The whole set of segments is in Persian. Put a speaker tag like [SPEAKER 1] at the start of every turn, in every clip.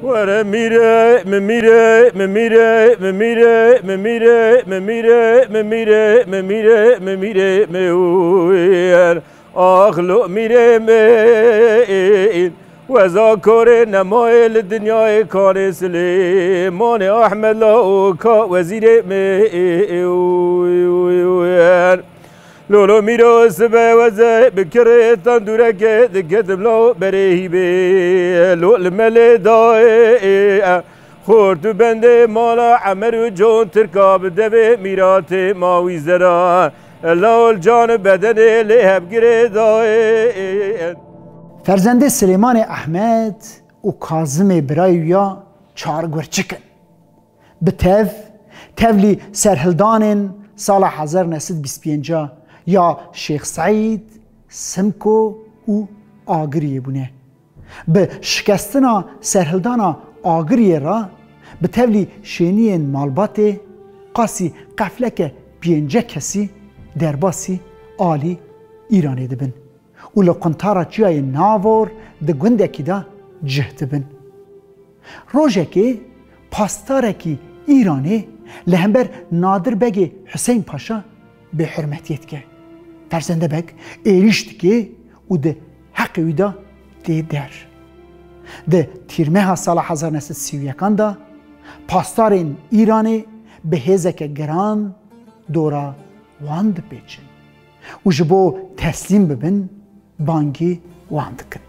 [SPEAKER 1] ورا ميري مميري مميري مميري مميري مميري مميري مميري مميري ميوير أخلق ميري مين وذاكر نمايل الدنيا كان سليمان أحمد لاوكا وزير ميوير لولو میرو سبه وزه بکره تندوره که دکتم لو برهی به لول مل دای خورتو بنده مالا عمر و جون ترکاب دوه میرات ماوی زرا لول جان بدن لحب گره دای.
[SPEAKER 2] فرزند سلیمان احمد و کاظم برایویا چارگورچکن به تفلی سرهلدان سال 1925 یا شیخ سعید سمکو و آگریه بونه به شکستنا سرهلدانا آگریه را به تولی شینی مالبات قاسی قفلک پینجه کسی درباسی آلی ایرانی دبن و لقنطارا جای ناور ده گنده که دا جهت بن روژه که پاستارکی ایرانی لهمبر نادر بگ حسین پاشا به حرمتیت که فرزنده بگ ایریشت که و ده حق ویدا ده در ده تیرمه ها سال 1931 دا پاسدارین ایرانی به هزک گران دورا واند بیچن و جبو تسلیم ببن بانگی واند کن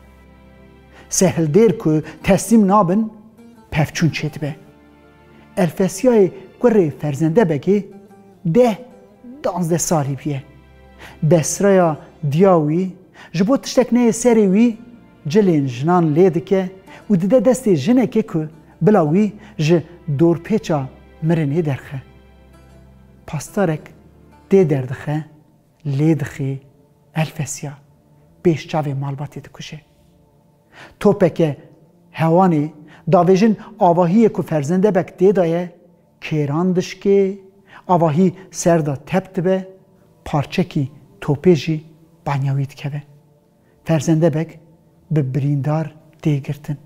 [SPEAKER 2] سهل دیر که تسلیم نابن پفچون چید به الفسیای گره فرزنده بگی 10-12 سالی بیه بسرایا دیاوی جبو تشتک نه سری وی جلین جنان لیده که و دیده دستی جنه که بلاوی ج دور پیچا مرنه درخه پاستارک ده دردخه لیدخه الفسیا بیش چاوی مالباتی دکشه توپک هوانی داویجن آواهی که فرزنده بک دیدایه کیراندش که آواهی سردا تبت به پارچه کی توپیجی بانیاوید که به فرزنده بک به بریندار دیگرتن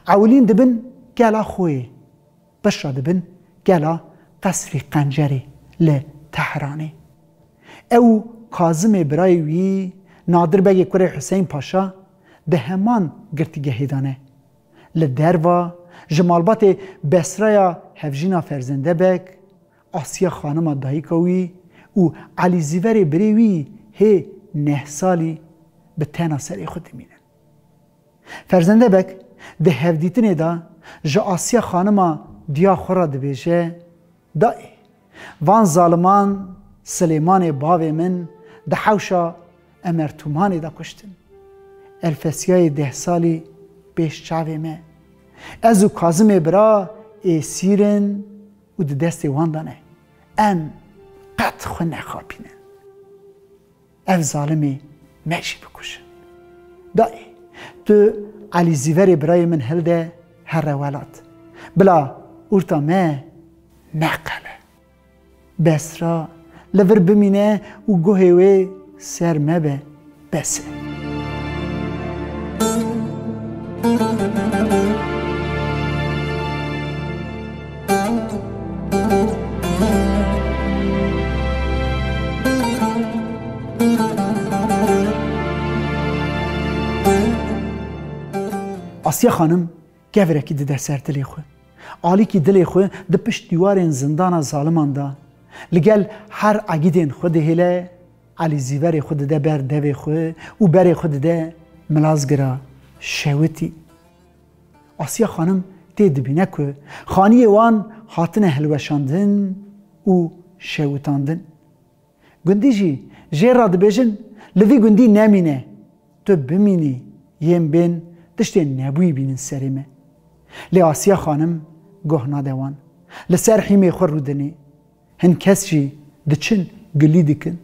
[SPEAKER 2] اولین دبن گلا خوی بشرا دبن گلا قصری قنجری لتهرانی او کاظم برایوی نادر بگی کره حسین پاشا ده همان گرتیگه هیدانه لدروا جمالبات بسرایا هفجینا فرزنده بک آسیا خانم دایکوی و علی زیور بریوی هی 9 سالی به تنها سری خود میدن فرزنده بک ده هفدیتنه دا جا آسیا خانم دیا خورا دبیجه دای وان ظالمان سلیمان باوی من ده حوشا امرتومانی دا کشتن الفسیای 10 سالی بیش چاوی مه ازو کاظم برا ایسیرن و ده دست واندانه ان قط خو نخوابینه اف ظالمی میشی بکشن دای تو علی زیور برای من هلده هر روالات بلا ارتا مه نقله بسرا لور بمینه و گوهوه سر مبه بسه آسیا خانم گوره که ده سر دلی خو آلی که دلی خو ده پشت دیوارین زندان ظالمان دا لگل هر عقیدین خود هله علی زیور خود ده بر دوی خو و بر خود ده ملازگرا شوتی آسیا خانم تی دبینه که خانی وان هاتن هلوشاندن و شوتاندن گندی جی جیر را دبیجن لوی گندی نمینه تو بمینی یم بین دشتی نبوی بینن سریمه لی آسیا خانم گوهنا دوان لسر حیمه خور رو دنی هن کس جی دچن گلی دکن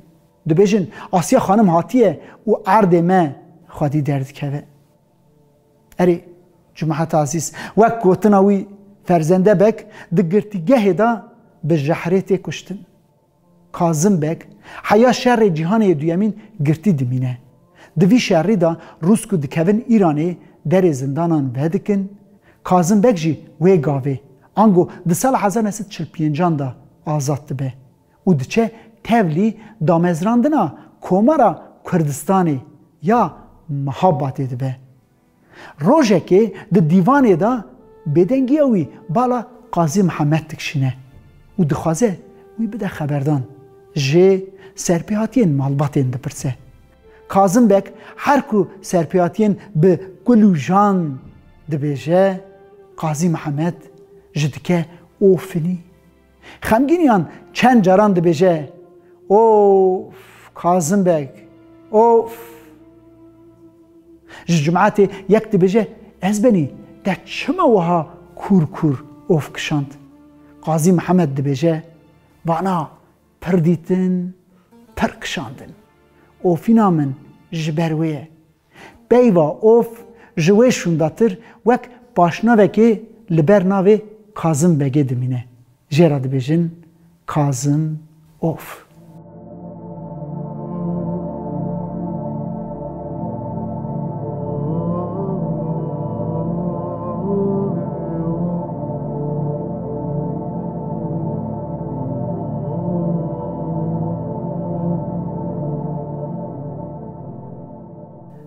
[SPEAKER 2] دبیجن آسیا خانم هاتیه و عرد ما خودی درد که اری جماعت عزیز وک گوتناوی فرزنده بک دگرتیگه دا به جحریت کشتن کاظم بک حیا شر جهان دویمین گرتی دمینه دوی شری دا روس کو دکوین ایرانی در زندانان بدکن کازم بک جی وی گاوه آنگو ده سال 1945 دا آزاد به و دچه تevلی دامزراندنا کومارا کردستانی یا محبت به روزه که ده دیوانه دا بدنگی اوی بالا قاضی محمد تکشینه و دخوازه وی بده خبردان جه سرپیاتین مالباتین ده پرسه کازم بک هر کو سرپیاتین به گلو جان ده بیجه قاضی محمد جدکه اوفنی خمگینیان چند جاران ده بیجه اوف کازم بک اوف جماعت یک ده بیجه از بنی ده چما وها کور کور اوف کشاند قاضی محمد ده بیجه وانا پردیتن پر کشاندن اوفینا من جبرویه بیوا اوف جوه شونداتر وک باشناوه که لبرناوه کازم بگه دمینه جرا ده بیجن کازم اوف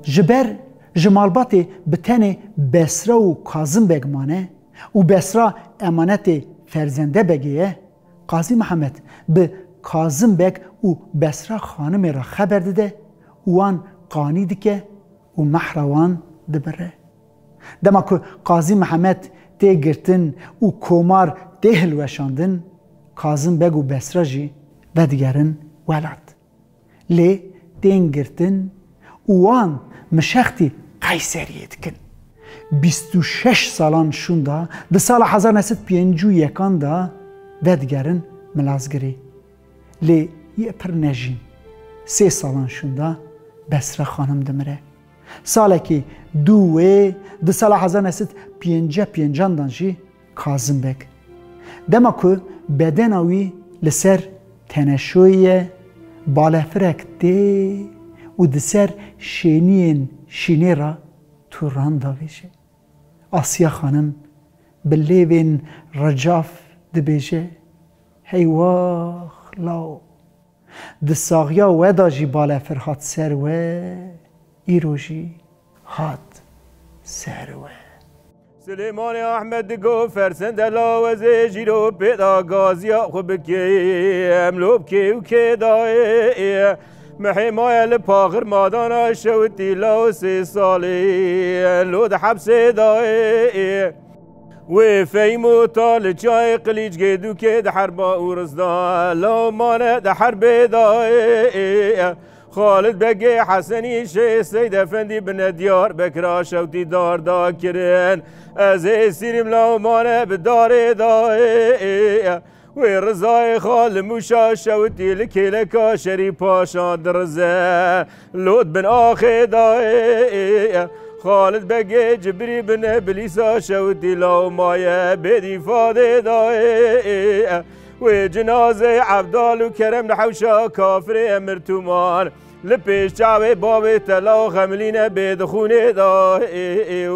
[SPEAKER 2] جبر جمالبات بتنه بسرا و کازم بگمانه و بسرا امانت فرزنده بگیه قاضی محمد به کازم بگ و بسرا خانم را خبر داده وان قانی دکه و محروان دبره دما که قاضی محمد تی گرتن و کومار تی هلوشاندن کازم بگ و بسرا جی ودگرن ولد لی تین گرتن وان مشختی قیصریه دکن 26 سالان شوندا ده سال 1951 دا ودگرن ملازگری لی یه پر نجین 3 سالان شوندا بسرا خانم دمره ساله که دوه ده سال 1955 دانجی کازم بک دما که بدن اوی لسر تنشوی بالافرک دی و دسر شینین شینه را تو ران داویشه آسیا خانم بلیوین رجاف دبیجه هیواخ لاو دساغیا ودا جی بالا فرحات سروه ایروژی هات سروه
[SPEAKER 1] سلیمان احمد گو فرسند لاوزه جیرو پیدا گازیا خوب که املوب که و که دای محمای لپاغر مادانا شوتی لاو 3 سالی لود حبس دای و فیمو طال چای قلیج گیدو که ده حربا اورزدا لاو مانه ده حرب دای خالد بگه حسنی شه سید افندی بن دیار بکرا شوتی دار دا کرن از سیریم لاو مانه بدار دای و رضای خال موشا شوتی لکیلکا شری پاشا درزه لود بن آخی دای خالد بگه جبری بن بلیسا شوتی لاو مایه بدی فاده دای و جنازه عبدال و کرم نحوشا کافر امرتومان لپیش جاوه باب تلاو خملین بدخونه دای